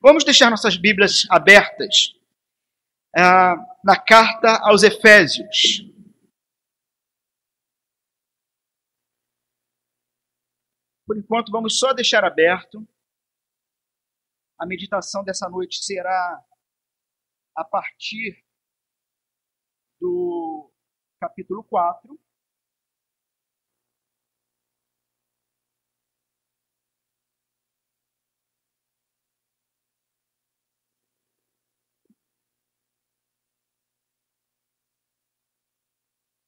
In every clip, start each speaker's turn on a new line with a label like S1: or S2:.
S1: Vamos deixar nossas Bíblias abertas na carta aos Efésios. Por enquanto, vamos só deixar aberto. A meditação dessa noite será a partir do capítulo 4.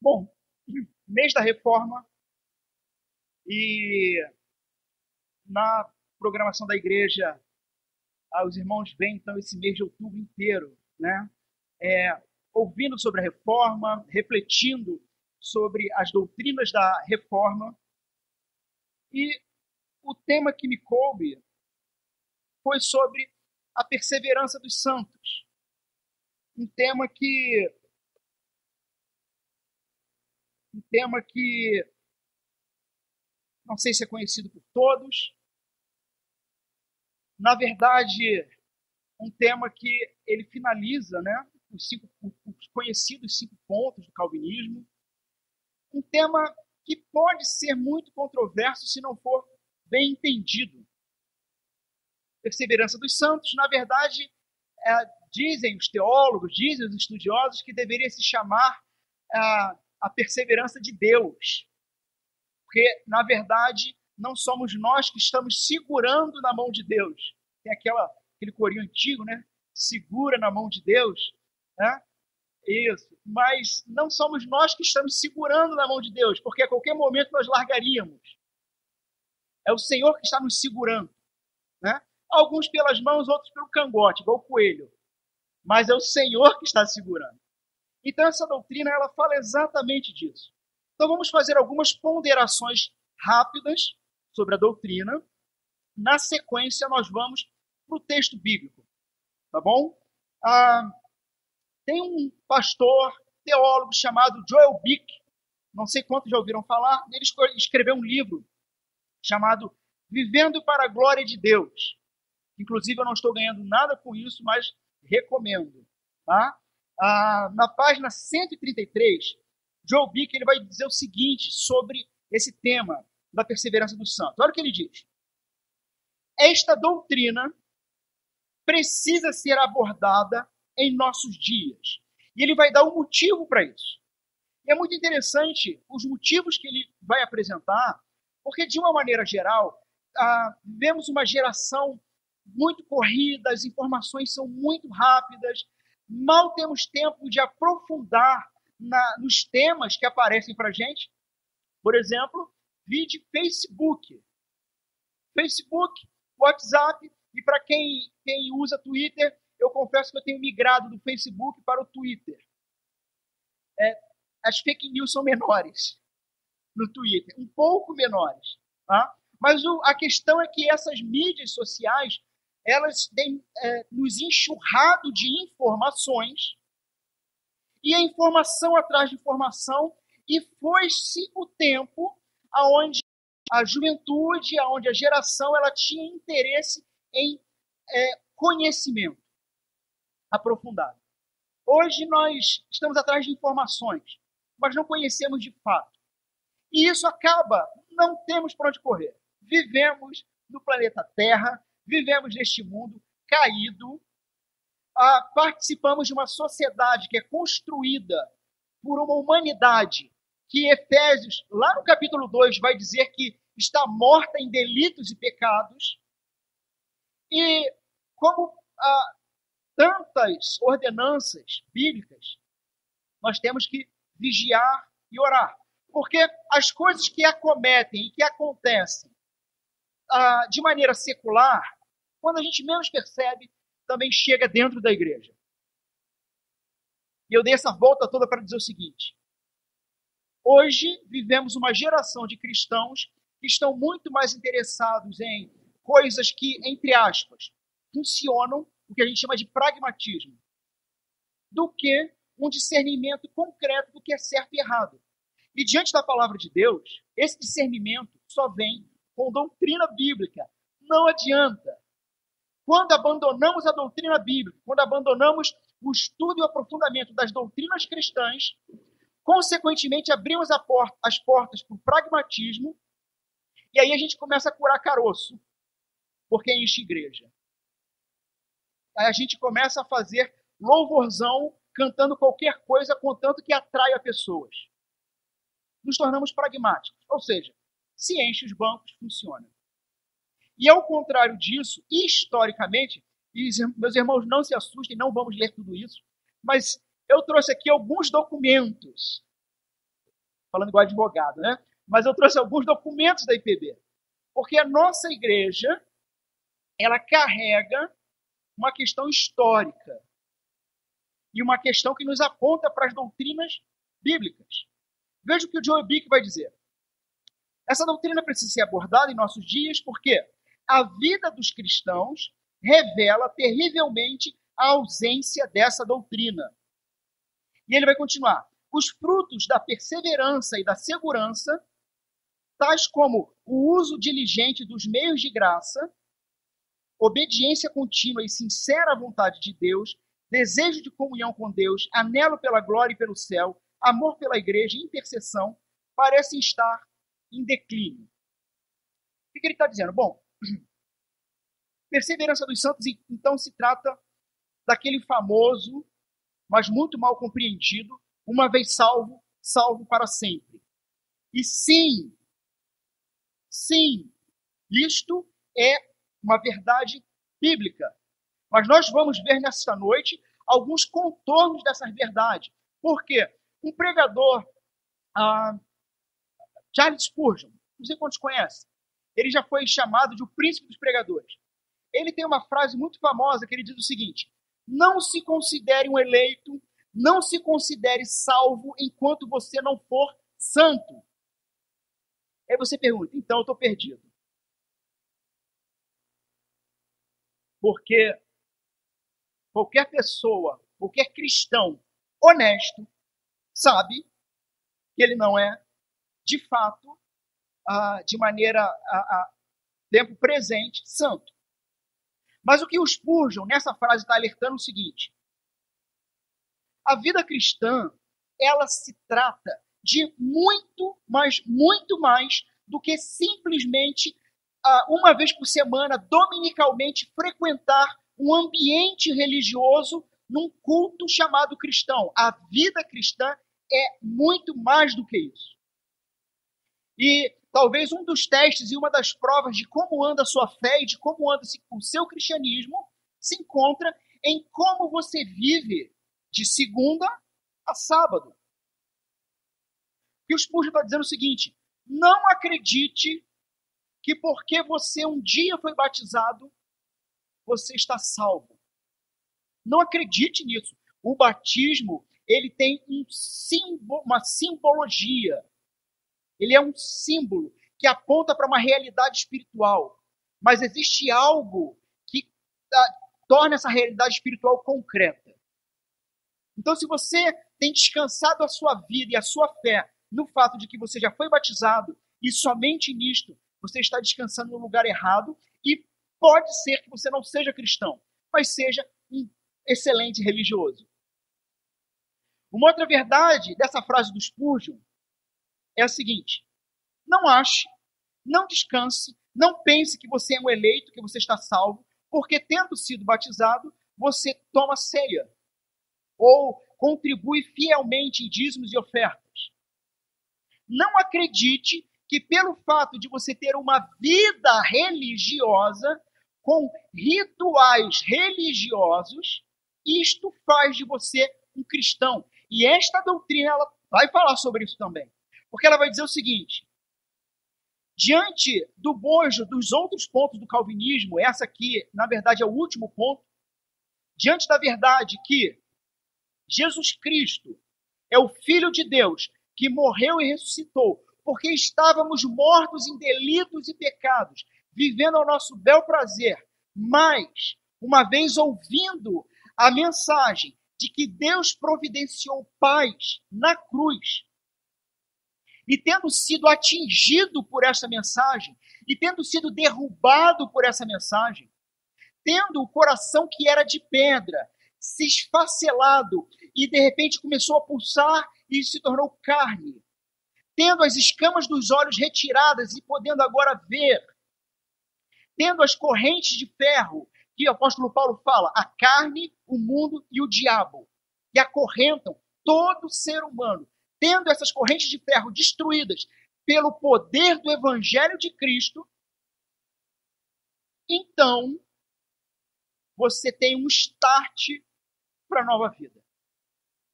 S1: Bom, mês da Reforma, e na programação da igreja, os irmãos vêm então esse mês de outubro inteiro, né? Ouvindo sobre a Reforma, refletindo sobre as doutrinas da Reforma. E o tema que me coube foi sobre a perseverança dos santos. Um tema que não sei se é conhecido por todos. Na verdade, um tema que ele finaliza, né, os conhecidos 5 pontos do calvinismo. Um tema que pode ser muito controverso se não for bem entendido. Perseverança dos santos, na verdade, dizem os teólogos, dizem os estudiosos que deveria se chamar a perseverança de Deus. Porque, na verdade, não somos nós que estamos segurando na mão de Deus. Tem aquele corinho antigo, né? Segura na mão de Deus. Né? Isso. Mas não somos nós que estamos segurando na mão de Deus, porque a qualquer momento nós largaríamos. É o Senhor que está nos segurando. Né? Alguns pelas mãos, outros pelo cangote, igual o coelho. Mas é o Senhor que está segurando. Então essa doutrina ela fala exatamente disso. Então vamos fazer algumas ponderações rápidas sobre a doutrina. Na sequência nós vamos para o texto bíblico. Tá bom? Tem um pastor, teólogo chamado Joel Bick, não sei quantos já ouviram falar, ele escreveu um livro chamado Vivendo para a Glória de Deus. Inclusive eu não estou ganhando nada com isso, mas recomendo. Tá? Na página 133, Joel Bick ele vai dizer o seguinte sobre esse tema da perseverança dos santos. Olha o que ele diz. Esta doutrina precisa ser abordada em nossos dias. E ele vai dar um motivo para isso. E é muito interessante os motivos que ele vai apresentar, porque de uma maneira geral, vivemos uma geração muito corrida, as informações são muito rápidas, mal temos tempo de aprofundar nos temas que aparecem para a gente. Por exemplo, vídeo Facebook, WhatsApp, e para quem usa Twitter, eu confesso que eu tenho migrado do Facebook para o Twitter. As fake news são menores no Twitter, um pouco menores. Tá? Mas a questão é que essas mídias sociais elas têm nos enxurrado de informações, e a informação atrás de informação, e foi-se o tempo onde a juventude, onde a geração ela tinha interesse em conhecimento aprofundado. Hoje nós estamos atrás de informações, mas não conhecemos de fato. E isso acaba, não temos para onde correr. Vivemos no planeta Terra, vivemos neste mundo caído, participamos de uma sociedade que é construída por uma humanidade que Efésios, lá no capítulo 2, vai dizer que está morta em delitos e pecados. E como tantas ordenanças bíblicas, nós temos que vigiar e orar. Porque as coisas que acometem e que acontecem de maneira secular, quando a gente menos percebe, também chega dentro da igreja. E eu dei essa volta toda para dizer o seguinte. Hoje vivemos uma geração de cristãos que estão muito mais interessados em coisas que, entre aspas, funcionam, o que a gente chama de pragmatismo, do que um discernimento concreto do que é certo e errado. E diante da palavra de Deus, esse discernimento só vem com doutrina bíblica. Não adianta. quando abandonamos a doutrina bíblica, quando abandonamos o estudo e o aprofundamento das doutrinas cristãs, consequentemente abrimos as portas para o pragmatismo, e aí a gente começa a curar caroço, porque enche igreja. Aí a gente começa a fazer louvorzão, cantando qualquer coisa, contanto que atraia pessoas. Nos tornamos pragmáticos, ou seja, se enche os bancos, funciona. E ao contrário disso, historicamente, e meus irmãos não se assustem, não vamos ler tudo isso, mas eu trouxe aqui alguns documentos, falando igual advogado, né? Mas eu trouxe alguns documentos da IPB, porque a nossa igreja, ela carrega uma questão histórica e uma questão que nos aponta para as doutrinas bíblicas. Veja o que o Joe Bick vai dizer. Essa doutrina precisa ser abordada em nossos dias porque a vida dos cristãos revela terrivelmente a ausência dessa doutrina. E ele vai continuar. Os frutos da perseverança e da segurança, tais como o uso diligente dos meios de graça, obediência contínua e sincera à vontade de Deus, desejo de comunhão com Deus, anelo pela glória e pelo céu, amor pela igreja e intercessão, parecem estar em declínio. O que ele está dizendo? Bom, perseverança dos santos, então, se trata daquele famoso, mas muito mal compreendido, uma vez salvo, salvo para sempre. E sim, isto é uma verdade bíblica. Mas nós vamos ver nesta noite alguns contornos dessa verdade. Por quê? Um pregador, Charles Spurgeon, não sei quantos conhecem, ele já foi chamado de o príncipe dos pregadores. Ele tem uma frase muito famosa que ele diz o seguinte: não se considere um eleito, não se considere salvo enquanto você não for santo. Aí você pergunta, então eu estou perdido. Porque qualquer pessoa, qualquer cristão honesto, sabe que ele não é, de fato, de maneira, tempo presente, santo. Mas o que o Spurgeon, nessa frase, está alertando é o seguinte: a vida cristã, ela se trata de muito mais do que simplesmente, uma vez por semana, dominicalmente, frequentar um ambiente religioso num culto chamado cristão. A vida cristã é muito mais do que isso. E talvez um dos testes e uma das provas de como anda a sua fé e de como anda o seu cristianismo se encontra em como você vive de segunda a sábado. E o Spurgeon está dizendo o seguinte: não acredite que porque você um dia foi batizado, você está salvo. Não acredite nisso. O batismo, ele tem uma simbologia. Ele é um símbolo que aponta para uma realidade espiritual. Mas existe algo que torna essa realidade espiritual concreta. Então, se você tem descansado a sua vida e a sua fé no fato de que você já foi batizado e somente nisto você está descansando no lugar errado, e pode ser que você não seja cristão, mas seja um excelente religioso. Uma outra verdade dessa frase do Spurgeon é a seguinte: não ache, não descanse, não pense que você é um eleito, que você está salvo, porque tendo sido batizado, você toma ceia ou contribui fielmente em dízimos e ofertas. Não acredite que pelo fato de você ter uma vida religiosa, com rituais religiosos, isto faz de você um cristão. E esta doutrina, ela vai falar sobre isso também. Porque ela vai dizer o seguinte: diante do bojo dos outros pontos do calvinismo, essa aqui, na verdade, é o último ponto, diante da verdade que Jesus Cristo é o Filho de Deus, que morreu e ressuscitou, porque estávamos mortos em delitos e pecados, vivendo ao nosso bel prazer, mas, uma vez ouvindo a mensagem de que Deus providenciou paz na cruz, e tendo sido atingido por essa mensagem, e tendo sido derrubado por essa mensagem, tendo o coração que era de pedra, se esfacelado, e de repente começou a pulsar e se tornou carne, tendo as escamas dos olhos retiradas e podendo agora ver, tendo as correntes de ferro, que o apóstolo Paulo fala, a carne, o mundo e o diabo, que acorrentam todo ser humano, tendo essas correntes de ferro destruídas pelo poder do evangelho de Cristo, então você tem um start para a nova vida.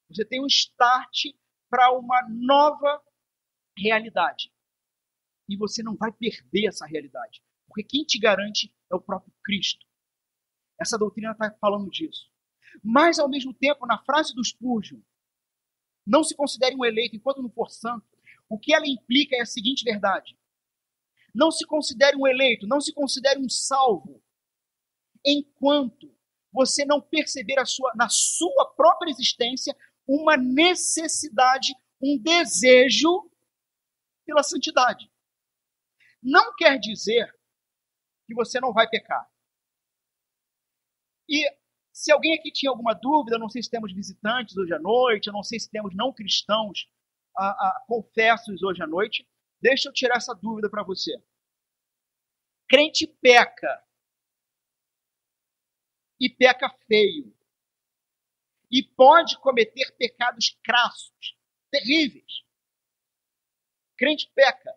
S1: Você tem um start para uma nova realidade. E você não vai perder essa realidade. Porque quem te garante é o próprio Cristo. Essa doutrina está falando disso. Mas, ao mesmo tempo, na frase do Spurgeon, não se considere um eleito enquanto não for santo, o que ela implica é a seguinte verdade. Não se considere um eleito, não se considere um salvo, enquanto você não perceber na sua própria existência uma necessidade, um desejo pela santidade. Não quer dizer que você não vai pecar. E se alguém aqui tinha alguma dúvida, não sei se temos visitantes hoje à noite, eu não sei se temos não cristãos confessos hoje à noite, deixa eu tirar essa dúvida para você. Crente peca. E peca feio. E pode cometer pecados crassos, terríveis. Crente peca.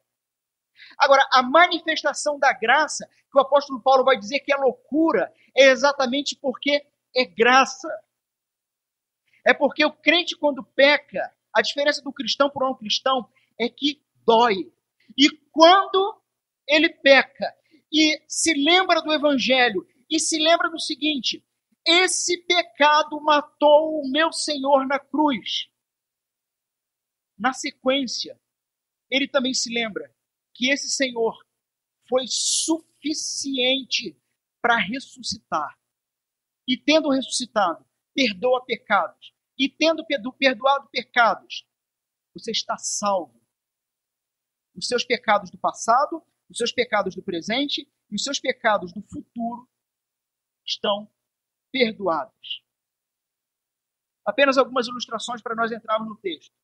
S1: Agora, a manifestação da graça, que o apóstolo Paulo vai dizer que é loucura, é exatamente porque é graça. É porque o crente, quando peca, a diferença do cristão para o não cristão é que dói. E quando ele peca e se lembra do evangelho e se lembra do seguinte: esse pecado matou o meu Senhor na cruz. Na sequência, ele também se lembra que esse Senhor foi suficiente para ressuscitar. E tendo ressuscitado, perdoa pecados. E tendo perdoado pecados, você está salvo. Os seus pecados do passado, os seus pecados do presente e os seus pecados do futuro estão perdoados. Apenas algumas ilustrações para nós entrarmos no texto.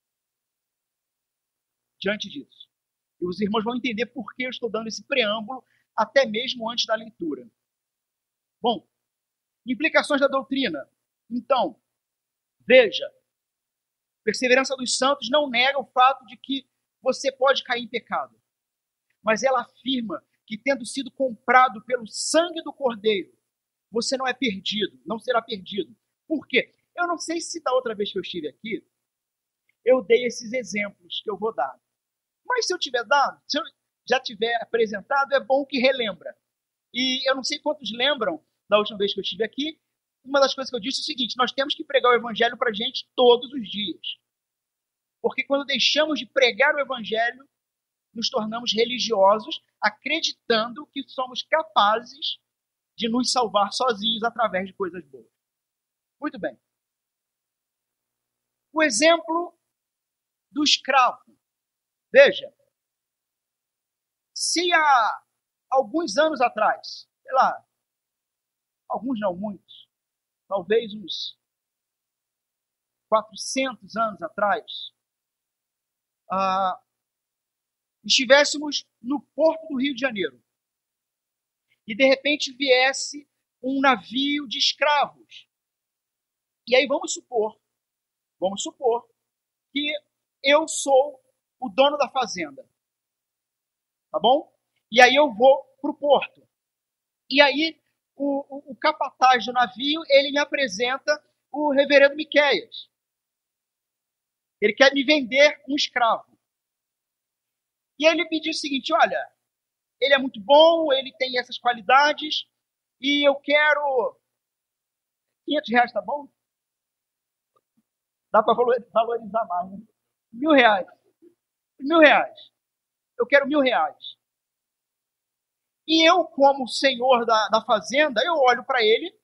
S1: Diante disso. E os irmãos vão entender por que eu estou dando esse preâmbulo, até mesmo antes da leitura. Bom, implicações da doutrina. Então, veja, perseverança dos santos não nega o fato de que você pode cair em pecado. Mas ela afirma que, tendo sido comprado pelo sangue do Cordeiro, você não é perdido, não será perdido. Por quê? Eu não sei se da outra vez que eu estive aqui, eu dei esses exemplos que eu vou dar. Mas se eu tiver dado, se eu já tiver apresentado, é bom que relembra. E eu não sei quantos lembram da última vez que eu estive aqui, uma das coisas que eu disse é o seguinte: nós temos que pregar o evangelho para a gente todos os dias. Porque quando deixamos de pregar o evangelho, nos tornamos religiosos, acreditando que somos capazes de nos salvar sozinhos através de coisas boas. Muito bem. O exemplo do escravo. Veja, se há alguns anos atrás, sei lá, alguns não muitos, talvez uns 400 anos atrás, estivéssemos no porto do Rio de Janeiro e de repente viesse um navio de escravos. E aí vamos supor que eu sou o dono da fazenda, tá bom? E aí eu vou para o porto. E aí o capataz do navio, ele me apresenta o reverendo Miqueias. Ele quer me vender um escravo. E aí ele me diz o seguinte: olha, ele é muito bom, ele tem essas qualidades, e eu quero R$500, tá bom? Dá para valorizar mais, né? R$1.000. R$1.000. Eu quero R$1.000. E eu, como senhor da fazenda, eu olho para ele,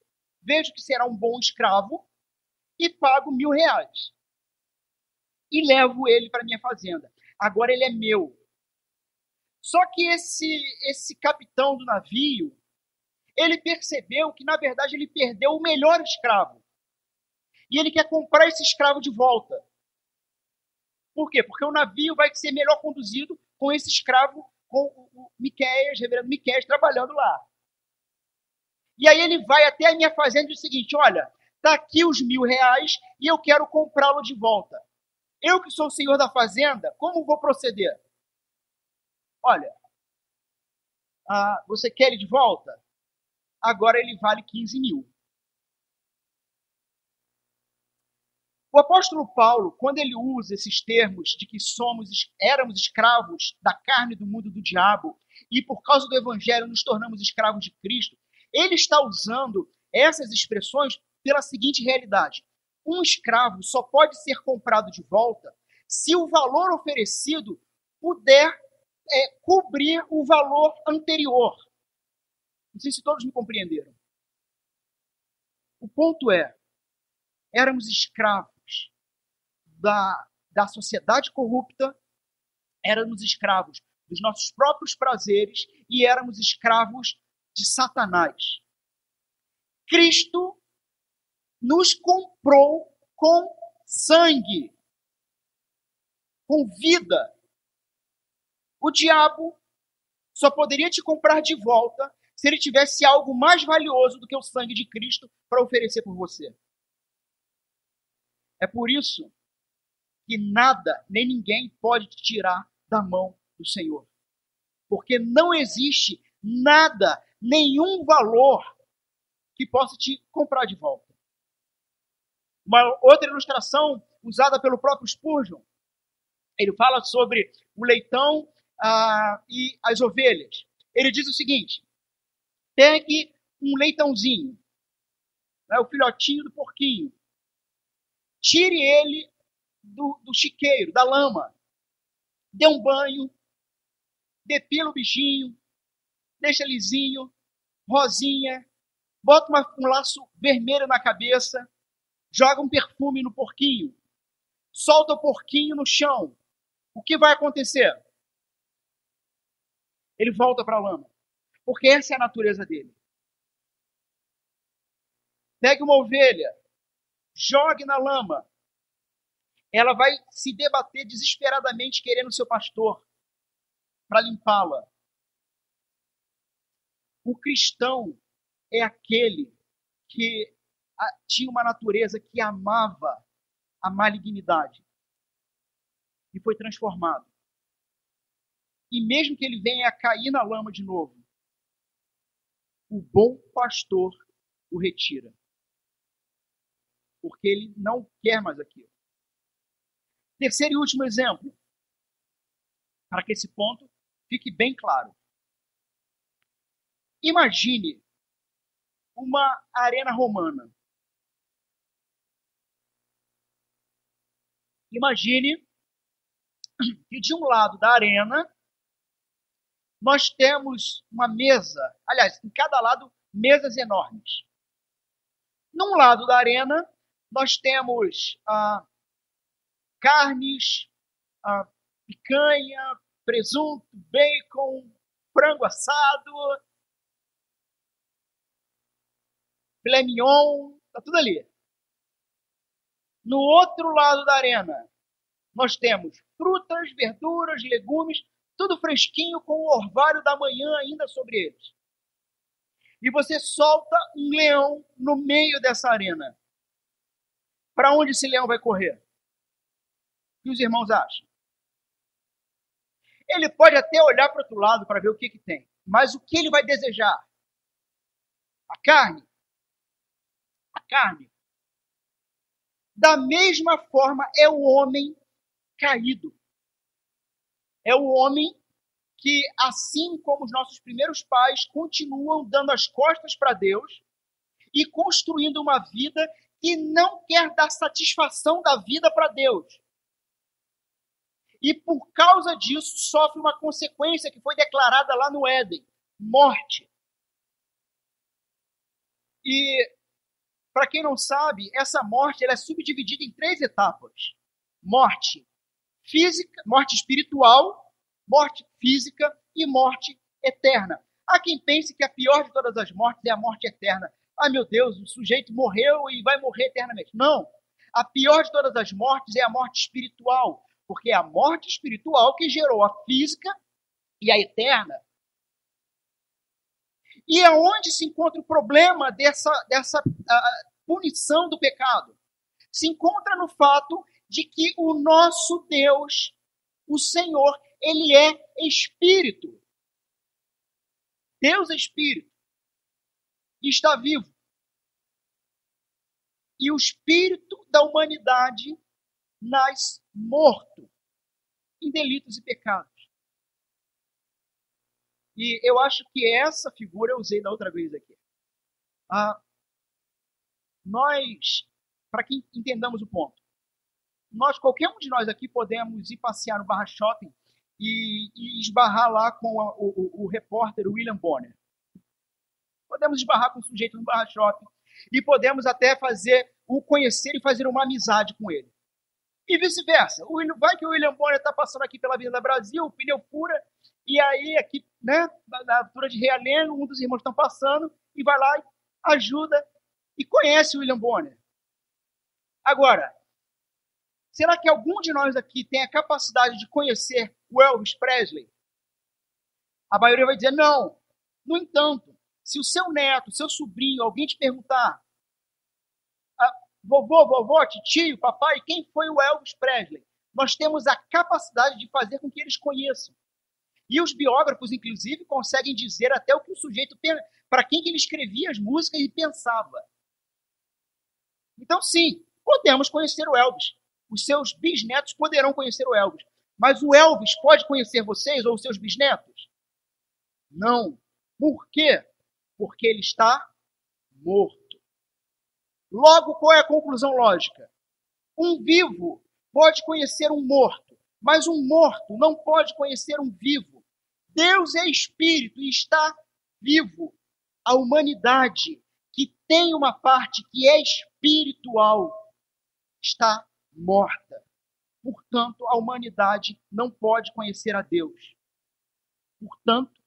S1: vejo que será um bom escravo e pago R$1.000. E levo ele para minha fazenda. Agora ele é meu. Só que esse capitão do navio, Ele percebeu que, na verdade, ele perdeu o melhor escravo. E ele quer comprar esse escravo de volta. Por quê? Porque o navio vai ser melhor conduzido com esse escravo, com o Miqueias, reverendo Miqueias, trabalhando lá. E aí ele vai até a minha fazenda e diz o seguinte: olha, está aqui os R$1.000 e eu quero comprá-lo de volta. Eu que sou o senhor da fazenda, como vou proceder? Olha, você quer ele de volta? Agora ele vale 15 mil. O apóstolo Paulo, quando ele usa esses termos de que éramos escravos da carne do mundo do diabo e por causa do evangelho nos tornamos escravos de Cristo, ele está usando essas expressões pela seguinte realidade: um escravo só pode ser comprado de volta se o valor oferecido puder cobrir o valor anterior. Não sei se todos me compreenderam. O ponto é, éramos escravos da sociedade corrupta, éramos escravos dos nossos próprios prazeres e éramos escravos de Satanás. Cristo nos comprou com sangue, com vida. O diabo só poderia te comprar de volta se ele tivesse algo mais valioso do que o sangue de Cristo para oferecer por você. É por isso que nada, nem ninguém pode te tirar da mão do Senhor. Porque não existe nada, nenhum valor que possa te comprar de volta. Uma outra ilustração usada pelo próprio Spurgeon, ele fala sobre o leitão e as ovelhas. Ele diz o seguinte: pegue um leitãozinho, o filhotinho do porquinho, tire ele do chiqueiro, da lama, dê um banho, depila o bichinho, deixa lisinho, rosinha, bota um laço vermelho na cabeça, joga um perfume no porquinho, solta o porquinho no chão. O que vai acontecer? Ele volta para a lama, porque essa é a natureza dele. Pegue uma ovelha, jogue na lama, ela vai se debater desesperadamente querendo o seu pastor para limpá-la. O cristão é aquele que tinha uma natureza que amava a malignidade e foi transformado. E mesmo que ele venha a cair na lama de novo, o bom pastor o retira. Porque ele não quer mais aquilo. Terceiro e último exemplo, para que esse ponto fique bem claro. Imagine uma arena romana. Imagine que de um lado da arena nós temos uma mesa, aliás, em cada lado, mesas enormes. Num lado da arena, nós temos carnes, picanha, presunto, bacon, frango assado, filé mignon, tá tudo ali. No outro lado da arena, nós temos frutas, verduras, legumes, tudo fresquinho com o orvalho da manhã ainda sobre eles. E você solta um leão no meio dessa arena. Para onde esse leão vai correr? O que os irmãos acham? Ele pode até olhar para o outro lado para ver o que tem. Mas o que ele vai desejar? A carne. A carne. Da mesma forma é o homem caído. É o homem que, assim como os nossos primeiros pais, continuam dando as costas para Deus e construindo uma vida que não quer dar satisfação da vida para Deus. E por causa disso sofre uma consequência que foi declarada lá no Éden: morte. E, para quem não sabe, essa morte ela é subdividida em 3 etapas. Morte física, morte espiritual, morte física e morte eterna. Há quem pense que a pior de todas as mortes é a morte eterna. Ah, meu Deus, o sujeito morreu e vai morrer eternamente. Não. A pior de todas as mortes é a morte espiritual, porque é a morte espiritual que gerou a física e a eterna. E é onde se encontra o problema dessa punição do pecado. Se encontra no fato de que o nosso Deus, o Senhor, ele é espírito. Deus é espírito. E está vivo. E o espírito da humanidade nasce morto em delitos e pecados. E eu acho que essa figura eu usei da outra vez aqui. Nós, para que entendamos o ponto, qualquer um de nós aqui podemos ir passear no Barra Shopping e esbarrar lá com o repórter William Bonner. Podemos esbarrar com o sujeito no Barra Shopping e podemos até o conhecer e fazer uma amizade com ele. E vice-versa. Vai que o William Bonner está passando aqui pela Avenida Brasil, pneu fura, e aí aqui, né, na altura de Realengo, um dos irmãos estão passando e vai lá e ajuda e conhece o William Bonner. Agora, será que algum de nós aqui tem a capacidade de conhecer o Elvis Presley? A maioria vai dizer não. No entanto, se o seu neto, seu sobrinho, alguém te perguntar, vovô, vovó, tio, papai, quem foi o Elvis Presley? Nós temos a capacidade de fazer com que eles conheçam. E os biógrafos, inclusive, conseguem dizer até o que o sujeito, para quem que ele escrevia as músicas e pensava. Então, sim, podemos conhecer o Elvis. Os seus bisnetos poderão conhecer o Elvis. Mas o Elvis pode conhecer vocês ou os seus bisnetos? Não. Por quê? Porque ele está morto. Logo, qual é a conclusão lógica? Um vivo pode conhecer um morto, mas um morto não pode conhecer um vivo. Deus é espírito e está vivo. A humanidade, que tem uma parte que é espiritual, está morta. Portanto, a humanidade não pode conhecer a Deus. Portanto,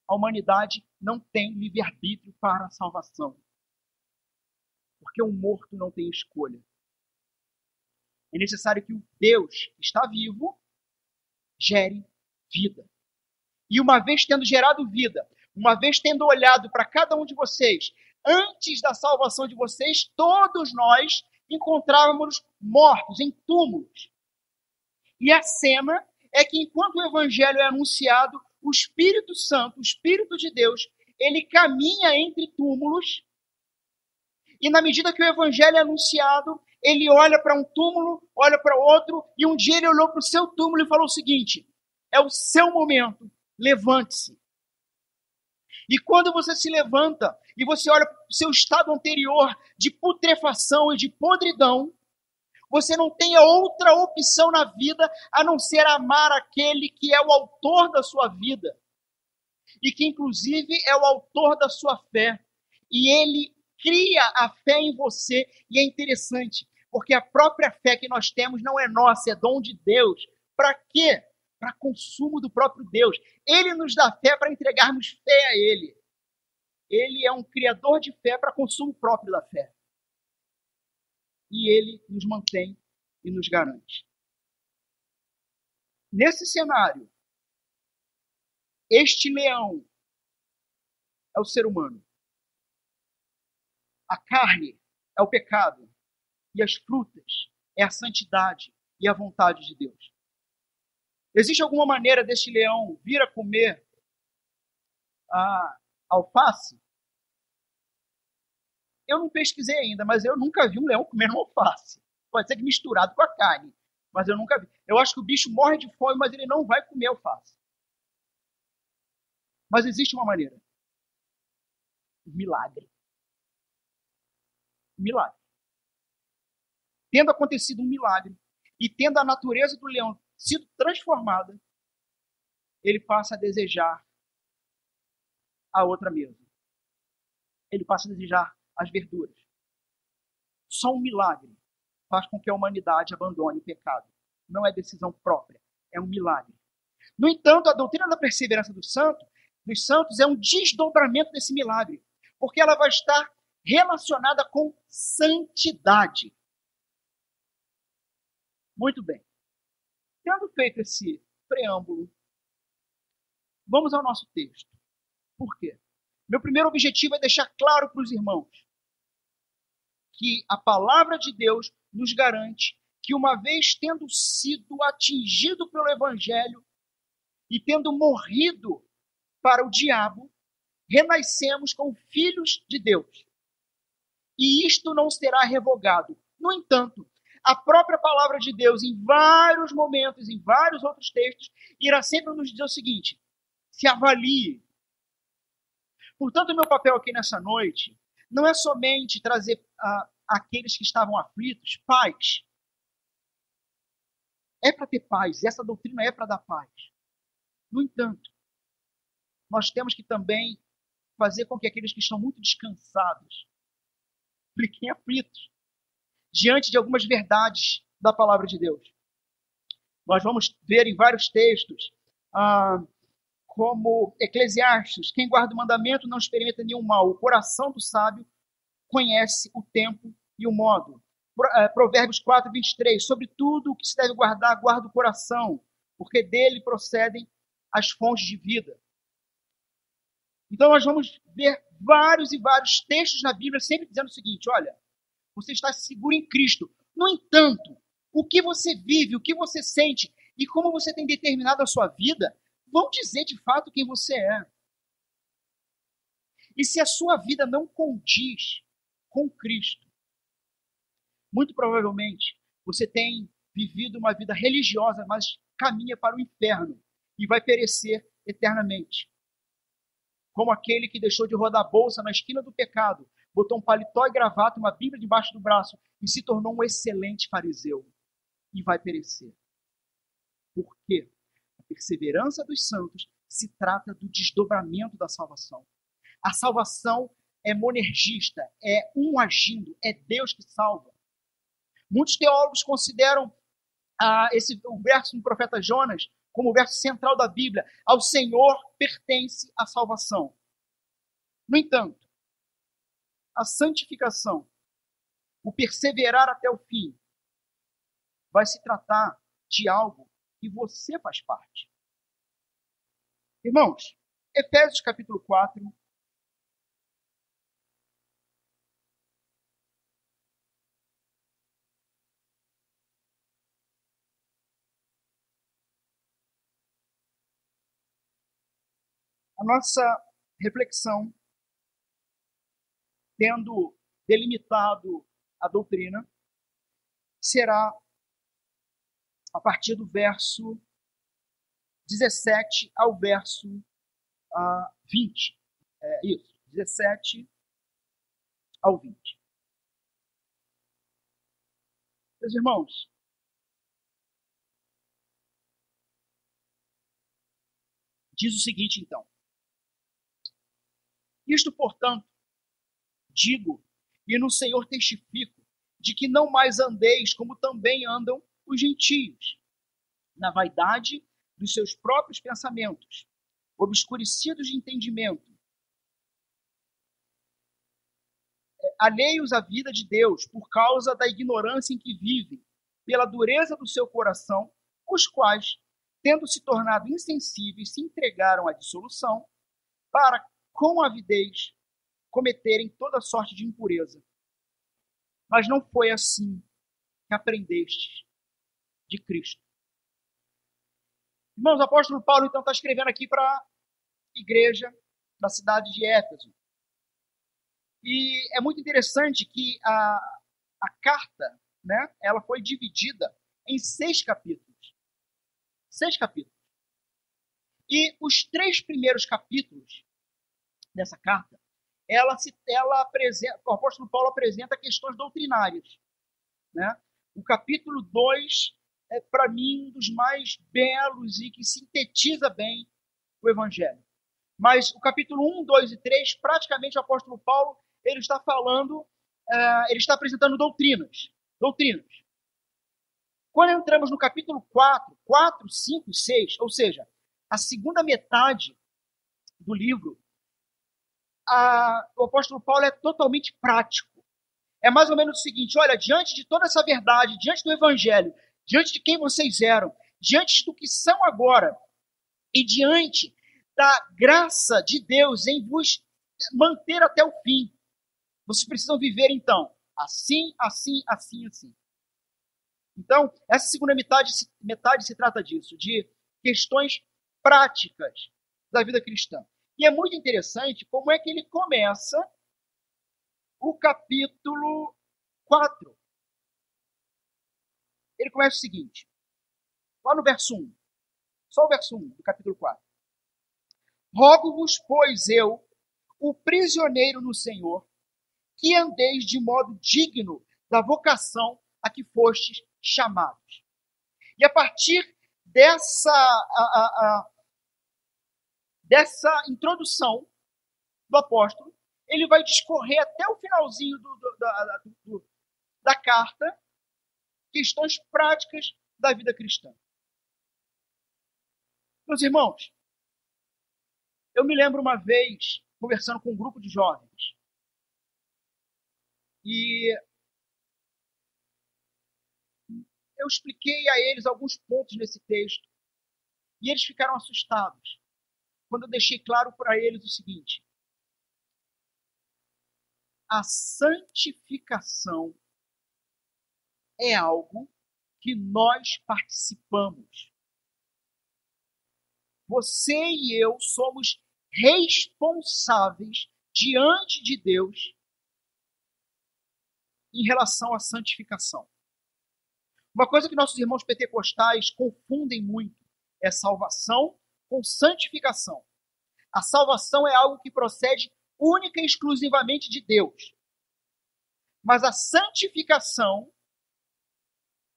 S1: a humanidade não tem livre-arbítrio para a salvação. Porque o morto não tem escolha. É necessário que o Deus que está vivo gere vida. E uma vez tendo gerado vida, uma vez tendo olhado para cada um de vocês, antes da salvação de vocês, todos nós encontrávamos mortos em túmulos. E a cena é que enquanto o evangelho é anunciado, o Espírito Santo, o Espírito de Deus, ele caminha entre túmulos. E na medida que o evangelho é anunciado, ele olha para um túmulo, olha para outro, e um dia ele olhou para o seu túmulo e falou o seguinte: é o seu momento, levante-se. E quando você se levanta e você olha para o seu estado anterior de putrefação e de podridão, você não tem outra opção na vida a não ser amar aquele que é o autor da sua vida e que inclusive é o autor da sua fé. E ele cria a fé em você, e é interessante, porque a própria fé que nós temos não é nossa, é dom de Deus. Para quê? Para consumo do próprio Deus. Ele nos dá fé para entregarmos fé a Ele. Ele é um criador de fé para consumo próprio da fé. E Ele nos mantém e nos garante. Nesse cenário, este leão é o ser humano. A carne é o pecado. E as frutas é a santidade e a vontade de Deus. Existe alguma maneira deste leão vir a comer a alface? Eu não pesquisei ainda, mas eu nunca vi um leão comendo alface. Pode ser que misturado com a carne, mas eu nunca vi. Eu acho que o bicho morre de fome, mas ele não vai comer alface. Mas existe uma maneira. Milagre. Milagre. Tendo acontecido um milagre e tendo a natureza do leão sido transformada, ele passa a desejar a outra mesa. Ele passa a desejar as verduras. Só um milagre faz com que a humanidade abandone o pecado. Não é decisão própria, é um milagre. No entanto, a doutrina da perseverança do santo dos santos é um desdobramento desse milagre, porque ela vai estar relacionada com santidade. Muito bem. Tendo feito esse preâmbulo, vamos ao nosso texto. Por quê? Meu primeiro objetivo é deixar claro para os irmãos que a palavra de Deus nos garante que, uma vez tendo sido atingido pelo Evangelho e tendo morrido para o diabo, renascemos como filhos de Deus. E isto não será revogado. No entanto, a própria palavra de Deus, em vários momentos, em vários outros textos, irá sempre nos dizer o seguinte: se avalie. Portanto, o meu papel aqui nessa noite não é somente trazer aqueles que estavam aflitos paz. É para ter paz, essa doutrina é para dar paz. No entanto, nós temos que também fazer com que aqueles que estão muito descansados fiquem aflitos diante de algumas verdades da palavra de Deus. Nós vamos ver em vários textos, como Eclesiastes: quem guarda o mandamento não experimenta nenhum mal. O coração do sábio conhece o tempo e o modo. Provérbios 4, 23. Sobre tudo o que se deve guardar, guarda o coração, porque dele procedem as fontes de vida. Então nós vamos ver vários e vários textos na Bíblia sempre dizendo o seguinte: olha, você está seguro em Cristo. No entanto, o que você vive, o que você sente e como você tem determinado a sua vida vão dizer de fato quem você é. E se a sua vida não condiz com Cristo, muito provavelmente você tem vivido uma vida religiosa, mas caminha para o inferno e vai perecer eternamente. Como aquele que deixou de rodar a bolsa na esquina do pecado, botou um paletó e gravata, uma Bíblia debaixo do braço e se tornou um excelente fariseu e vai perecer. Por quê? A perseverança dos santos se trata do desdobramento da salvação. A salvação é monergista, é um agindo, é Deus que salva. Muitos teólogos consideram o verso do profeta Jonas como o verso central da Bíblia. Ao Senhor pertence a salvação. No entanto, a santificação, o perseverar até o fim, vai se tratar de algo que você faz parte. Irmãos, Efésios capítulo 4, a nossa reflexão, tendo delimitado a doutrina, será a partir do verso 17 ao verso 20. Isso, 17 ao 20. Meus irmãos, diz o seguinte então: isto, portanto, digo, e no Senhor testifico, de que não mais andeis como também andam os gentios, na vaidade dos seus próprios pensamentos, obscurecidos de entendimento, alheios à vida de Deus, por causa da ignorância em que vivem, pela dureza do seu coração, os quais, tendo se tornado insensíveis, se entregaram à dissolução, para, com avidez, cometerem toda sorte de impureza. Mas não foi assim que aprendestes de Cristo. Irmãos, o apóstolo Paulo, então, está escrevendo aqui para a igreja da cidade de Éfeso. E é muito interessante que a carta, né, ela foi dividida em 6 capítulos. 6 capítulos. E os 3 primeiros capítulos dessa carta, o apóstolo Paulo apresenta questões doutrinárias. Né? O capítulo 2 é, para mim, um dos mais belos e que sintetiza bem o Evangelho. Mas o capítulo 1, 2 e 3, praticamente o apóstolo Paulo, ele está falando, ele está apresentando doutrinas. Quando entramos no capítulo 4, 5 e 6, ou seja, a segunda metade do livro, o apóstolo Paulo é totalmente prático. É mais ou menos o seguinte: olha, diante de toda essa verdade, diante do evangelho, diante de quem vocês eram, diante do que são agora, e diante da graça de Deus em vos manter até o fim, vocês precisam viver então assim, assim, assim, assim. Então, essa segunda metade se trata disso, de questões práticas da vida cristã. E é muito interessante como é que ele começa o capítulo 4. Ele começa o seguinte, lá no verso 1, só o verso 1 do capítulo 4. Rogo-vos, pois eu, o prisioneiro no Senhor, que andeis de modo digno da vocação a que fostes chamados. E a partir dessa introdução do apóstolo, ele vai discorrer até o finalzinho da carta questões práticas da vida cristã. Meus irmãos, eu me lembro uma vez conversando com um grupo de jovens e eu expliquei a eles alguns pontos nesse texto e eles ficaram assustados quando eu deixei claro para eles o seguinte: a santificação é algo que nós participamos. Você e eu somos responsáveis diante de Deus em relação à santificação. Uma coisa que nossos irmãos pentecostais confundem muito é salvação com santificação. A salvação é algo que procede única e exclusivamente de Deus. Mas a santificação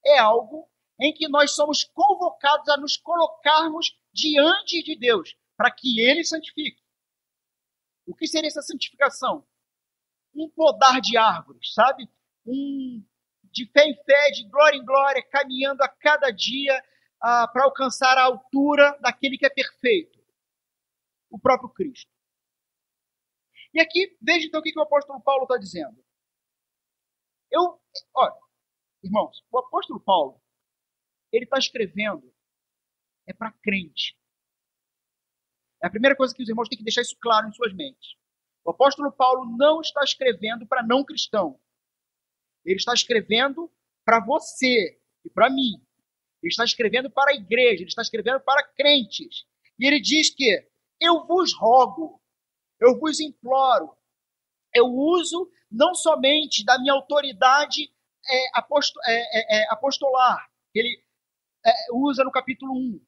S1: é algo em que nós somos convocados a nos colocarmos diante de Deus, para que Ele santifique. O que seria essa santificação? Um podar de árvores, sabe? De fé em fé, de glória em glória, caminhando a cada dia para alcançar a altura daquele que é perfeito, o próprio Cristo. E aqui, veja então o que o apóstolo Paulo está dizendo. Olha, irmãos, o apóstolo Paulo, ele está escrevendo para crente. É a primeira coisa que os irmãos têm que deixar isso claro em suas mentes. O apóstolo Paulo não está escrevendo para não cristão. Ele está escrevendo para você e para mim. Ele está escrevendo para a igreja, ele está escrevendo para crentes. E ele diz que eu vos rogo, eu vos imploro, eu uso não somente da minha autoridade apostolar, que ele usa no capítulo 1,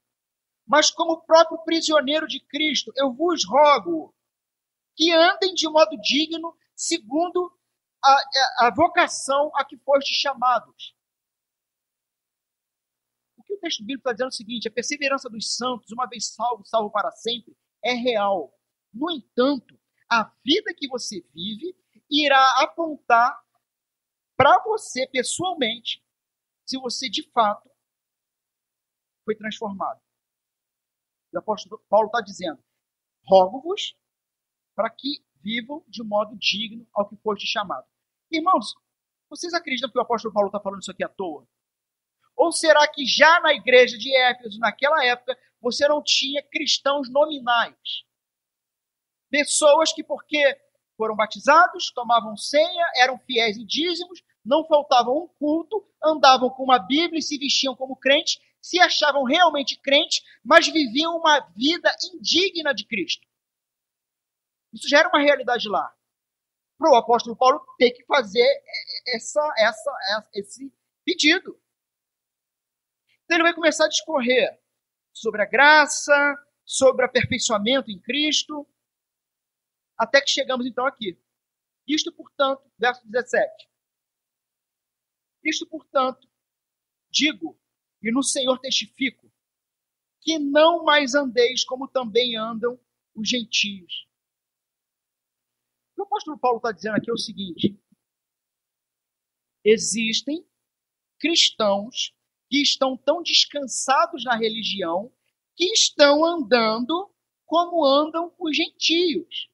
S1: mas como próprio prisioneiro de Cristo, eu vos rogo que andem de modo digno, segundo a vocação a que fostes chamados. O que o texto bíblico está dizendo é o seguinte: a perseverança dos santos, uma vez salvo, salvo para sempre, é real. No entanto, a vida que você vive irá apontar para você pessoalmente se você de fato foi transformado. O apóstolo Paulo está dizendo: rogo-vos para que vivam de modo digno ao que foste chamado. Irmãos, vocês acreditam que o apóstolo Paulo está falando isso aqui à toa? Ou será que já na igreja de Éfeso, naquela época, você não tinha cristãos nominais? Pessoas que, porque foram batizados, tomavam ceia, eram fiéis em dízimos, não faltavam um culto, andavam com uma Bíblia e se vestiam como crentes, se achavam realmente crentes, mas viviam uma vida indigna de Cristo. Isso já era uma realidade lá. Para o apóstolo Paulo ter que fazer esse pedido. Então ele vai começar a discorrer sobre a graça, sobre o aperfeiçoamento em Cristo, até que chegamos então aqui. Isto, portanto, verso 17. Isto, portanto, digo, e no Senhor testifico, que não mais andeis como também andam os gentios. O que o apóstolo Paulo está dizendo aqui é o seguinte: existem cristãos que estão tão descansados na religião que estão andando como andam os gentios.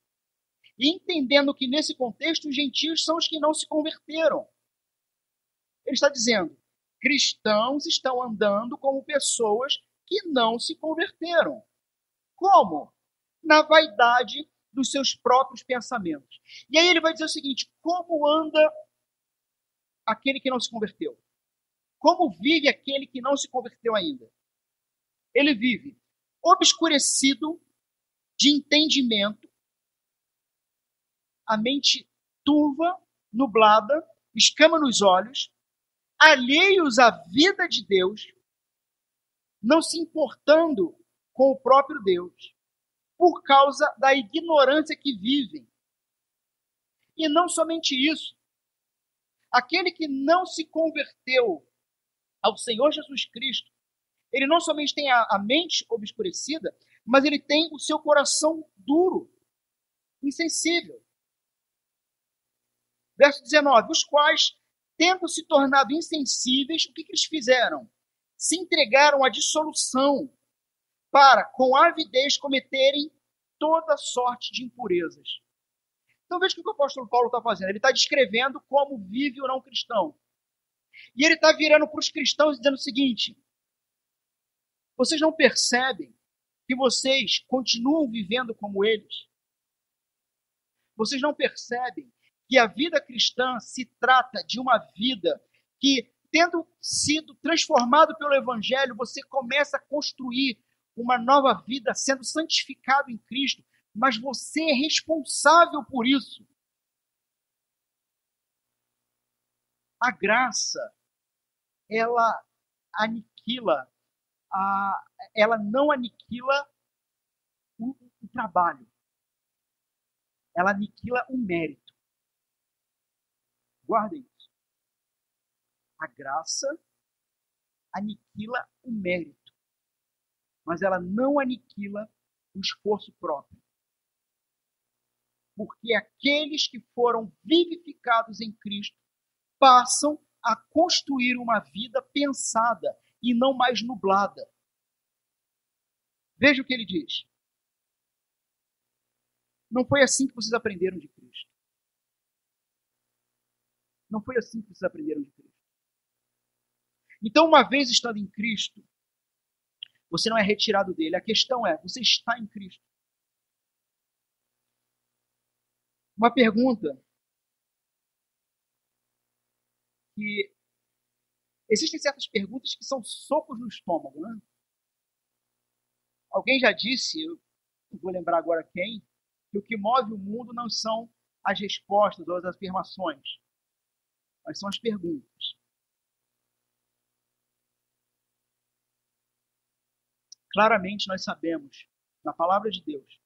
S1: E entendendo que, nesse contexto, os gentios são os que não se converteram. Ele está dizendo, cristãos estão andando como pessoas que não se converteram. Como? Na vaidade dos seus próprios pensamentos. E aí ele vai dizer o seguinte, como anda aquele que não se converteu? Como vive aquele que não se converteu ainda? Ele vive obscurecido de entendimento, a mente turva, nublada, escama nos olhos, alheios à vida de Deus, não se importando com o próprio Deus, por causa da ignorância que vivem. E não somente isso. Aquele que não se converteu ao Senhor Jesus Cristo, ele não somente tem a mente obscurecida, mas ele tem o seu coração duro, insensível. Verso 19, os quais, tendo se tornado insensíveis, o que eles fizeram? Se entregaram à dissolução, para, com avidez, cometerem toda sorte de impurezas. Então veja o que o apóstolo Paulo está fazendo. Ele está descrevendo como vive o não cristão. E ele está virando para os cristãos dizendo o seguinte, vocês não percebem que vocês continuam vivendo como eles? Vocês não percebem que a vida cristã se trata de uma vida que, tendo sido transformado pelo Evangelho, você começa a construir uma nova vida sendo santificado em Cristo, mas você é responsável por isso. A graça, ela aniquila, ela não aniquila o trabalho. Ela aniquila o mérito. Guardem isso. A graça aniquila o mérito, mas ela não aniquila o esforço próprio. Porque aqueles que foram vivificados em Cristo passam a construir uma vida pensada e não mais nublada. Veja o que ele diz. Não foi assim que vocês aprenderam de Cristo. Não foi assim que vocês aprenderam de Cristo. Então, uma vez estando em Cristo, você não é retirado dele. A questão é, você está em Cristo. Uma pergunta que... Existem certas perguntas que são socos no estômago, né? Alguém já disse, eu não vou lembrar agora quem, que o que move o mundo não são as respostas ou as afirmações, mas são as perguntas. Claramente nós sabemos, na palavra de Deus,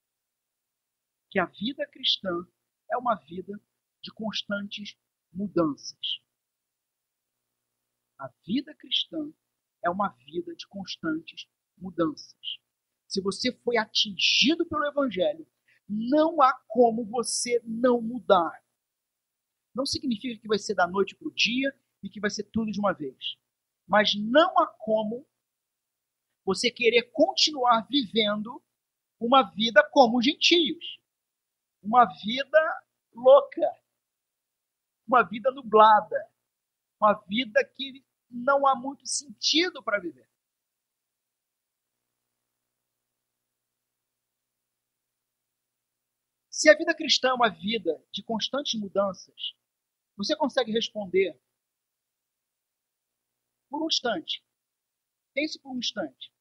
S1: que a vida cristã é uma vida de constantes mudanças. A vida cristã é uma vida de constantes mudanças. Se você foi atingido pelo Evangelho, não há como você não mudar. Não significa que vai ser da noite para o dia e que vai ser tudo de uma vez. Mas não há como você querer continuar vivendo uma vida como os gentios. Uma vida louca. Uma vida nublada. Uma vida que não há muito sentido para viver. Se a vida cristã é uma vida de constantes mudanças, você consegue responder por um instante. Pense por um instante.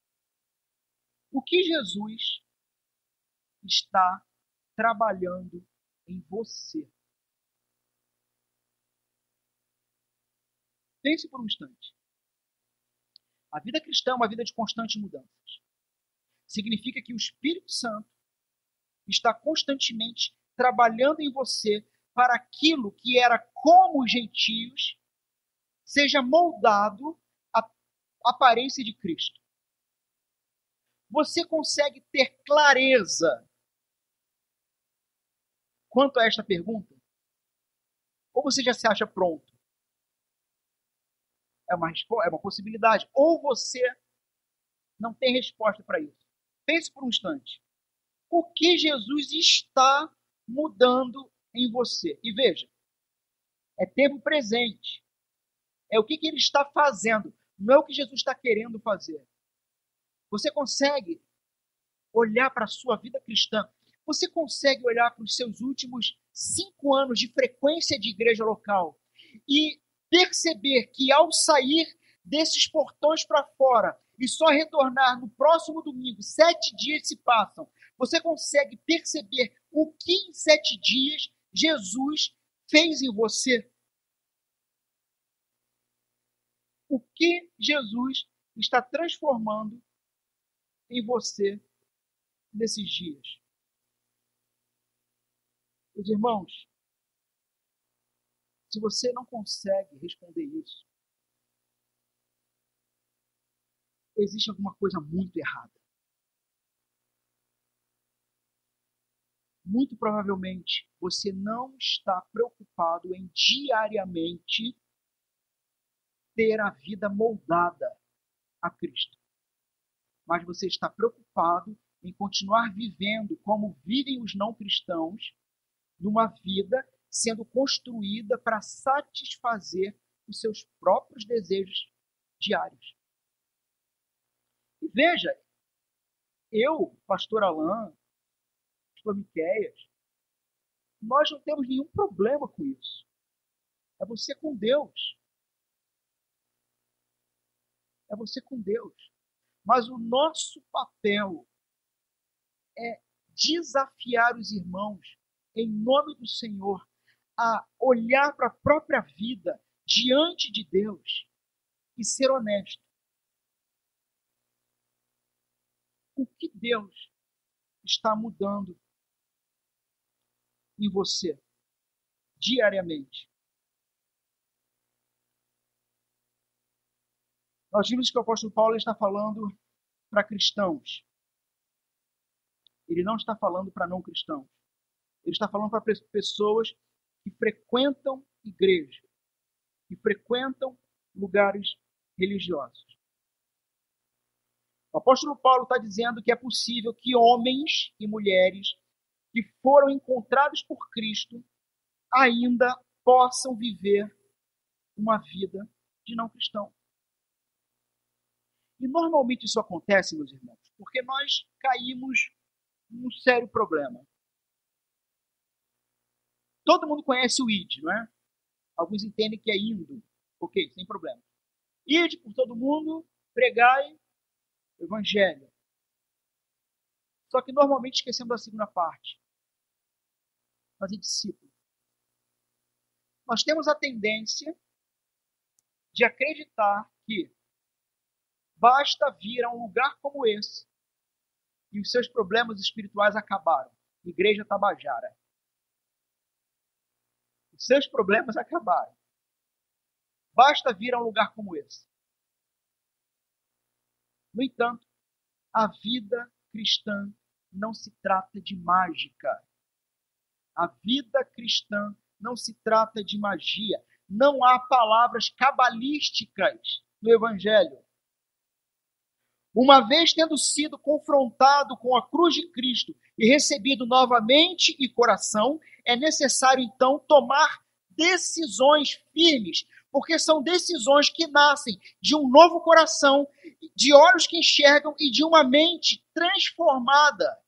S1: O que Jesus está trabalhando em você? Pense por um instante. A vida cristã é uma vida de constantes mudanças. Significa que o Espírito Santo está constantemente trabalhando em você para aquilo que era como os gentios seja moldado à aparência de Cristo. Você consegue ter clareza quanto a esta pergunta? Ou você já se acha pronto? É uma possibilidade. Ou você não tem resposta para isso. Pense por um instante. o que Jesus está mudando em você. E veja, é tempo presente. É o que ele está fazendo, não é o que Jesus está querendo fazer. Você consegue olhar para a sua vida cristã? Você consegue olhar para os seus últimos 5 anos de frequência de igreja local e perceber que ao sair desses portões para fora e só retornar no próximo domingo, 7 dias se passam, você consegue perceber o que em 7 dias Jesus fez em você? O que Jesus está transformando em você nesses dias? Meus irmãos, se você não consegue responder isso, existe alguma coisa muito errada. Muito provavelmente você não está preocupado em diariamente ter a vida moldada a Cristo. Mas você está preocupado em continuar vivendo como vivem os não cristãos, numa vida sendo construída para satisfazer os seus próprios desejos diários. E veja, eu, pastor Alain, pastor Miqueias, nós não temos nenhum problema com isso. É você com Deus. É você com Deus. Mas o nosso papel é desafiar os irmãos, em nome do Senhor, a olhar para a própria vida diante de Deus e ser honesto. O que Deus está mudando em você diariamente? Nós vimos que o apóstolo Paulo está falando para cristãos. Ele não está falando para não cristãos. Ele está falando para pessoas que frequentam igreja, que frequentam lugares religiosos. O apóstolo Paulo está dizendo que é possível que homens e mulheres que foram encontrados por Cristo ainda possam viver uma vida de não cristão. E normalmente isso acontece, meus irmãos, porque nós caímos num sério problema. Todo mundo conhece o ID, não é? Alguns entendem que é indo. Ok, sem problema. Ide por todo mundo, pregai o evangelho. Só que normalmente esquecemos a segunda parte. Fazer discípulo. Nós temos a tendência de acreditar que basta vir a um lugar como esse e os seus problemas espirituais acabaram. Igreja Tabajara. Os seus problemas acabaram. Basta vir a um lugar como esse. No entanto, a vida cristã não se trata de mágica. A vida cristã não se trata de magia. Não há palavras cabalísticas no Evangelho. Uma vez tendo sido confrontado com a cruz de Cristo e recebido novamente e coração, é necessário então tomar decisões firmes, porque são decisões que nascem de um novo coração, de olhos que enxergam e de uma mente transformada.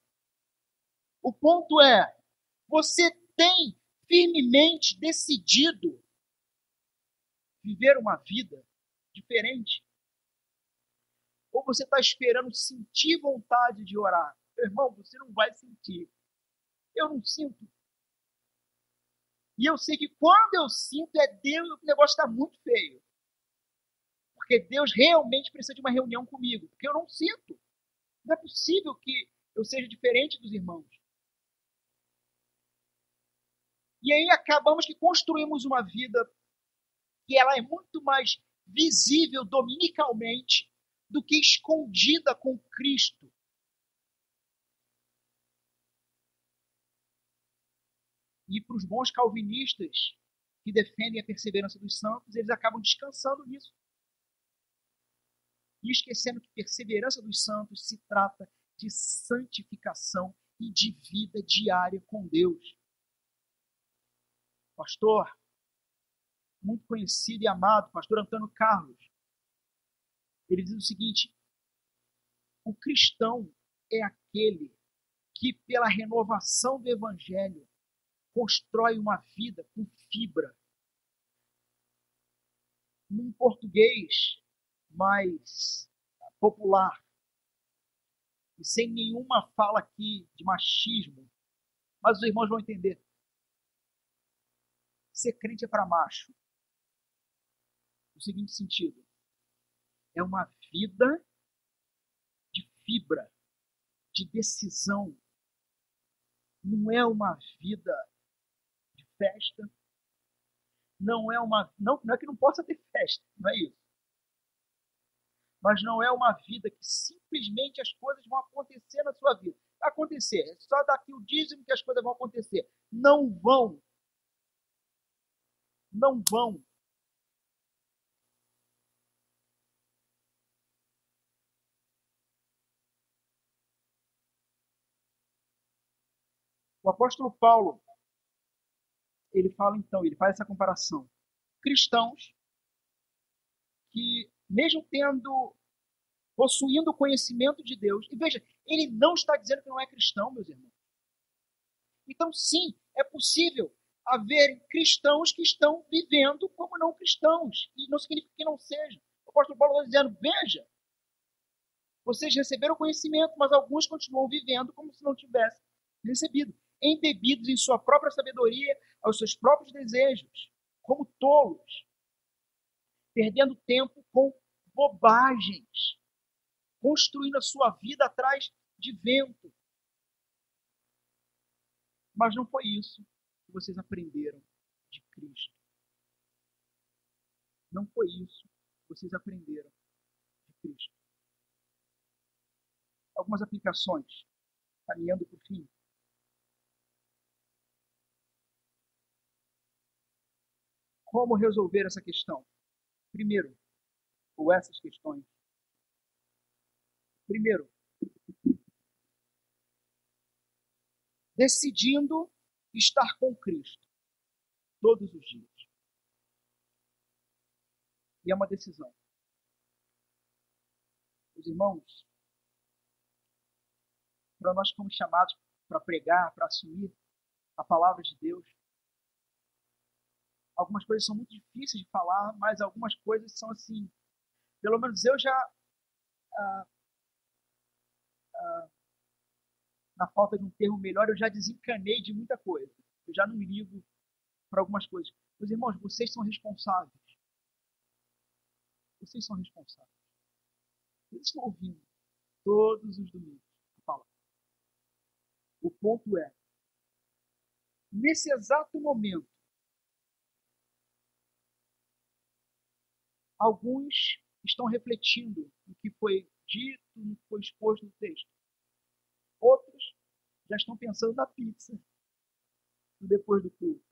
S1: O ponto é, você tem firmemente decidido viver uma vida diferente? Ou você está esperando sentir vontade de orar? Meu irmão, você não vai sentir. Eu não sinto. E eu sei que quando eu sinto, é Deus, o negócio está muito feio. Porque Deus realmente precisa de uma reunião comigo. Porque eu não sinto. Não é possível que eu seja diferente dos irmãos. E aí acabamos que construímos uma vida que ela é muito mais visível dominicalmente do que escondida com Cristo. E para os bons calvinistas que defendem a perseverança dos santos, eles acabam descansando nisso. E esquecendo que perseverança dos santos se trata de santificação e de vida diária com Deus. Pastor, muito conhecido e amado, pastor Antônio Carlos, ele diz o seguinte: o cristão é aquele que, pela renovação do evangelho, constrói uma vida com fibra. Num português mais popular, e sem nenhuma fala aqui de machismo, mas os irmãos vão entender. Ser crente é para macho. No seguinte sentido: é uma vida de fibra, de decisão. Não é uma vida de festa. Não é que não possa ter festa, não é isso. Mas não é uma vida que simplesmente as coisas vão acontecer na sua vida. Vai acontecer, é só daqui o dízimo que as coisas vão acontecer. Não vão. Não vão. O apóstolo Paulo, ele fala então, ele faz essa comparação. Cristãos que, mesmo possuindo o conhecimento de Deus, e veja, ele não está dizendo que não é cristão, meus irmãos. Então, sim, é possível haver cristãos que estão vivendo como não cristãos, e não significa que não sejam. O apóstolo Paulo está dizendo: veja, vocês receberam conhecimento, mas alguns continuam vivendo como se não tivessem recebido, embebidos em sua própria sabedoria, aos seus próprios desejos, como tolos, perdendo tempo com bobagens, construindo a sua vida atrás de vento. Mas não foi isso que vocês aprenderam de Cristo. Não foi isso que vocês aprenderam de Cristo. Algumas aplicações, caminhando para o fim. Como resolver essa questão? Primeiro, ou essas questões. Primeiro, decidindo estar com Cristo todos os dias. E é uma decisão. Os irmãos, para nós que fomos chamados para pregar, para assumir a palavra de Deus, algumas coisas são muito difíceis de falar, mas algumas coisas são assim. Pelo menos eu já, na falta de um termo melhor, eu já desencanei de muita coisa. Eu já não ligo para algumas coisas. Meus irmãos, vocês são responsáveis. Vocês são responsáveis. Vocês estão ouvindo todos os domingos a palavra. O ponto é, nesse exato momento, alguns estão refletindo no que foi dito, no que foi exposto no texto. Outros já estão pensando na pizza depois do culto.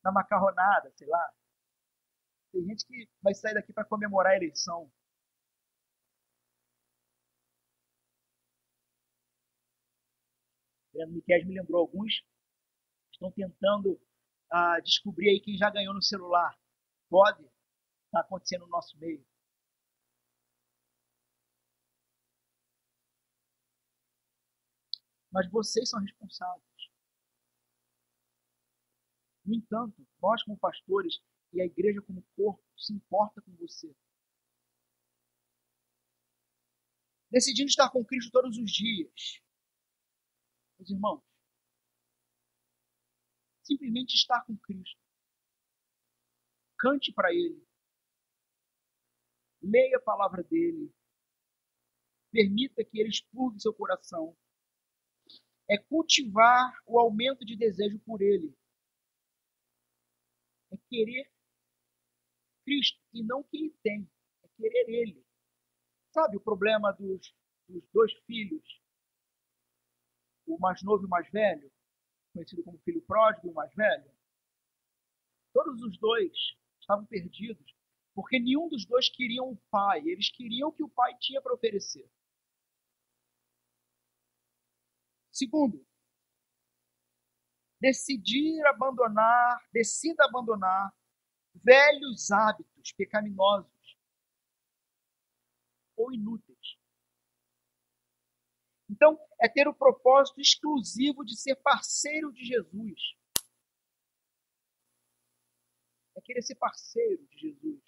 S1: Na macarronada, sei lá. Tem gente que vai sair daqui para comemorar a eleição. O Miquel me lembrou, alguns estão tentando descobrir aí quem já ganhou no celular. Pode estar acontecendo no nosso meio. Mas vocês são responsáveis. No entanto, nós como pastores e a igreja como corpo se importa com você. Decidindo estar com Cristo todos os dias. Meus irmãos, simplesmente estar com Cristo. Cante para Ele. Leia a palavra dEle. Permita que Ele expurgue seu coração. É cultivar o aumento de desejo por Ele. É querer Cristo e não o que Ele tem. É querer Ele. Sabe o problema dos dois filhos? O mais novo e o mais velho? Conhecido como filho pródigo e o mais velho? Todos os dois estavam perdidos porque nenhum dos dois queriam o pai. Eles queriam o que o pai tinha para oferecer. Segundo, decida abandonar velhos hábitos pecaminosos ou inúteis. Então, é ter o propósito exclusivo de ser parceiro de Jesus. É querer ser parceiro de Jesus.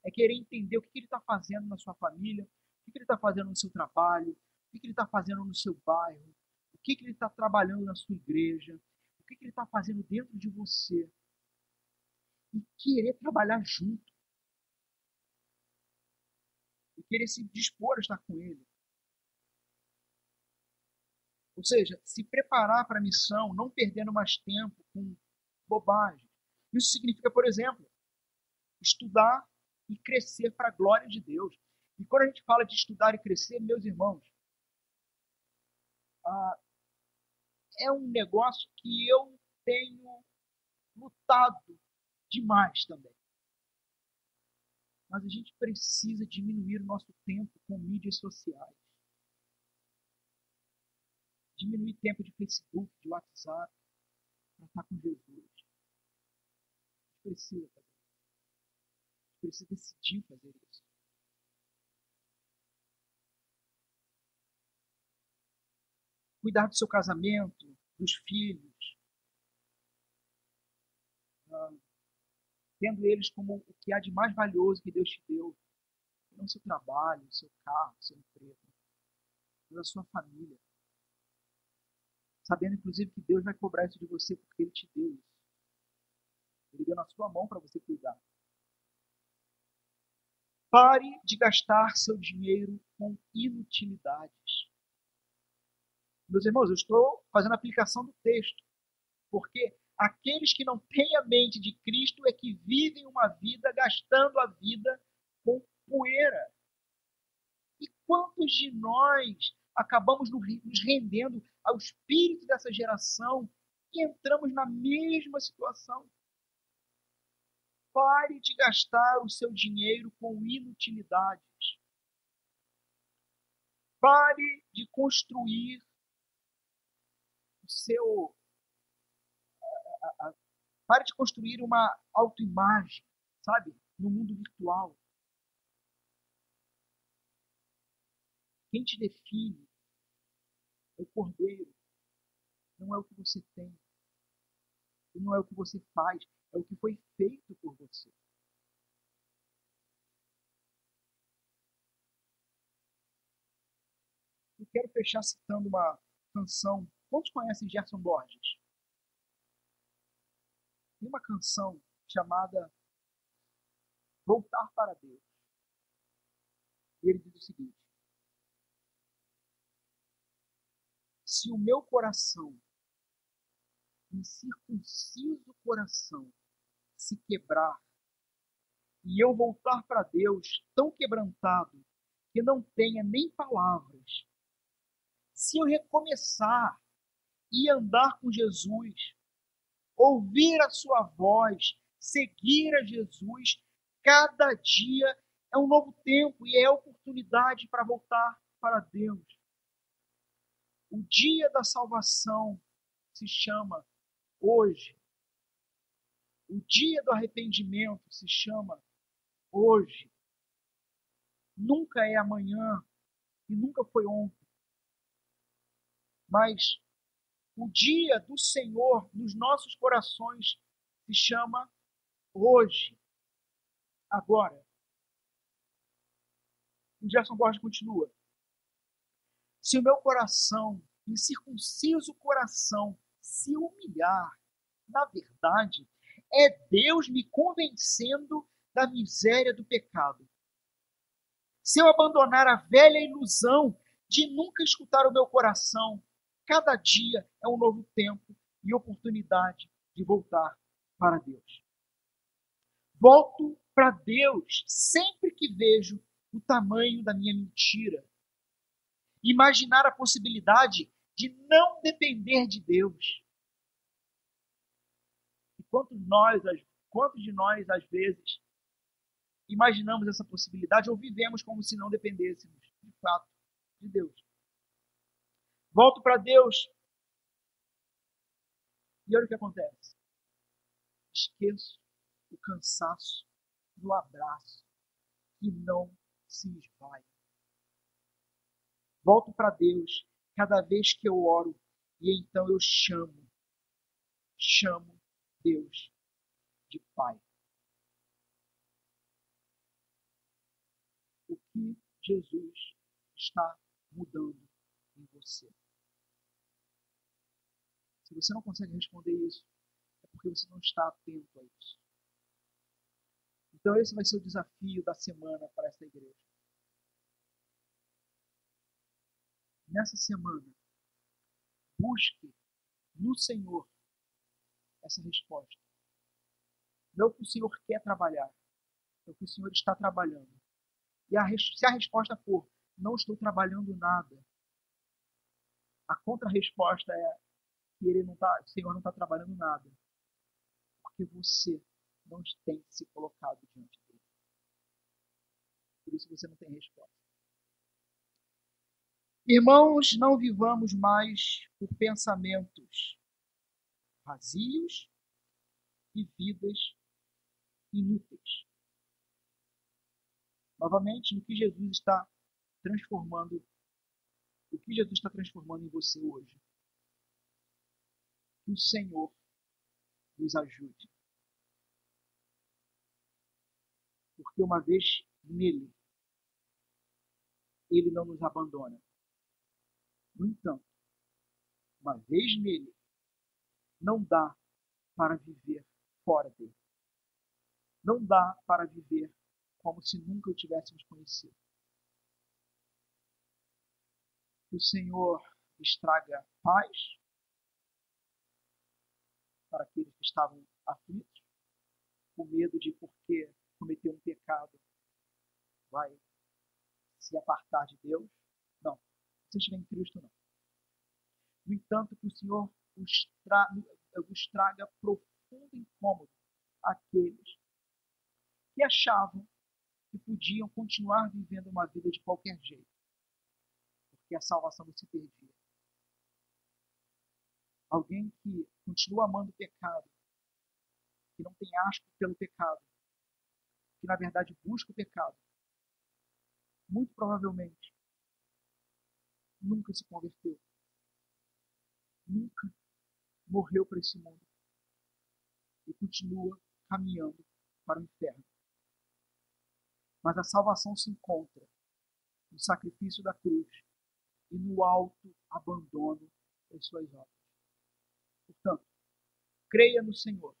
S1: É querer entender o que ele está fazendo na sua família, o que ele está fazendo no seu trabalho, o que ele está fazendo no seu bairro, o que ele está trabalhando na sua igreja, o que ele está fazendo dentro de você. E querer trabalhar junto. E querer se dispor a estar com ele. Ou seja, se preparar para a missão, não perdendo mais tempo com bobagem. Isso significa, por exemplo, estudar e crescer para a glória de Deus. E quando a gente fala de estudar e crescer, meus irmãos, é um negócio que eu tenho lutado demais também. Mas a gente precisa diminuir o nosso tempo com mídias sociais. Diminuir tempo de Facebook, de WhatsApp, para estar com Jesus. A gente precisa decidir fazer isso. Cuidar do seu casamento, dos filhos, tendo eles como o que há de mais valioso que Deus te deu. Não o seu trabalho, o seu carro, o seu emprego, mas a sua família. Sabendo, inclusive, que Deus vai cobrar isso de você porque Ele te deu isso. Ele deu na sua mão para você cuidar. Pare de gastar seu dinheiro com inutilidades. Meus irmãos, eu estou fazendo a aplicação do texto, porque aqueles que não têm a mente de Cristo é que vivem uma vida gastando a vida com poeira. E quantos de nós acabamos nos rendendo ao espírito dessa geração e entramos na mesma situação? Pare de gastar o seu dinheiro com inutilidades. Pare de construir o seu... Pare de construir uma autoimagem, sabe? No mundo virtual. Quem te define é o Cordeiro. Não é o que você tem. E não é o que você faz. É o que foi feito por você. Eu quero fechar citando uma canção. Quantos conhecem Gerson Borges? Tem uma canção chamada Voltar para Deus. E ele diz o seguinte: se o meu coração, incircunciso coração, se quebrar, e eu voltar para Deus tão quebrantado que não tenha nem palavras, se eu recomeçar e andar com Jesus, ouvir a sua voz, seguir a Jesus, cada dia é um novo tempo e é oportunidade para voltar para Deus. O dia da salvação se chama hoje. O dia do arrependimento se chama hoje. Nunca é amanhã e nunca foi ontem. Mas o dia do Senhor nos nossos corações se chama hoje. Agora. O Gerson Borges continua. Se o meu coração, incircunciso coração, se humilhar, na verdade, é Deus me convencendo da miséria do pecado. Se eu abandonar a velha ilusão de nunca escutar o meu coração, cada dia é um novo tempo e oportunidade de voltar para Deus. Volto para Deus sempre que vejo o tamanho da minha mentira. Imaginar a possibilidade de não depender de Deus. E quantos de nós, às vezes, imaginamos essa possibilidade ou vivemos como se não dependêssemos, de fato, de Deus. Volto para Deus. E olha o que acontece. Esqueço o cansaço do abraço que não se esvai. Volto para Deus cada vez que eu oro e então eu chamo Deus de Pai. O que Jesus está mudando em você? Se você não consegue responder isso, é porque você não está atento a isso. Então esse vai ser o desafio da semana para essa igreja. Nessa semana, busque no Senhor essa resposta. Não é o que o Senhor quer trabalhar, é o que o Senhor está trabalhando. E se a resposta for, não estou trabalhando nada, a contra-resposta é que o Senhor não está trabalhando nada, porque você não tem se colocado diante dele. Por isso você não tem resposta. Irmãos, não vivamos mais por pensamentos vazios e vidas inúteis. Novamente, o que Jesus está transformando em você hoje. Que o Senhor nos ajude. Porque uma vez nele, ele não nos abandona. No entanto, uma vez nele, não dá para viver fora dele. Não dá para viver como se nunca o tivéssemos conhecido. Que o Senhor traga paz para aqueles que estavam aflitos, com medo de porque cometer um pecado vai se apartar de Deus. Não, se estiver em Cristo, não. No entanto, que o Senhor vos traga profundo incômodo àqueles que achavam que podiam continuar vivendo uma vida de qualquer jeito, porque a salvação não se perdia. Alguém que continua amando o pecado, que não tem asco pelo pecado, que na verdade busca o pecado, muito provavelmente nunca se converteu, nunca morreu para esse mundo e continua caminhando para o inferno. Mas a salvação se encontra no sacrifício da cruz e no alto abandono das suas obras. Portanto, creia no Senhor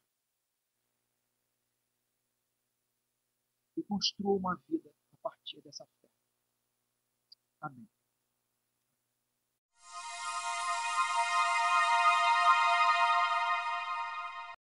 S1: e construa uma vida a partir dessa fé. Amém.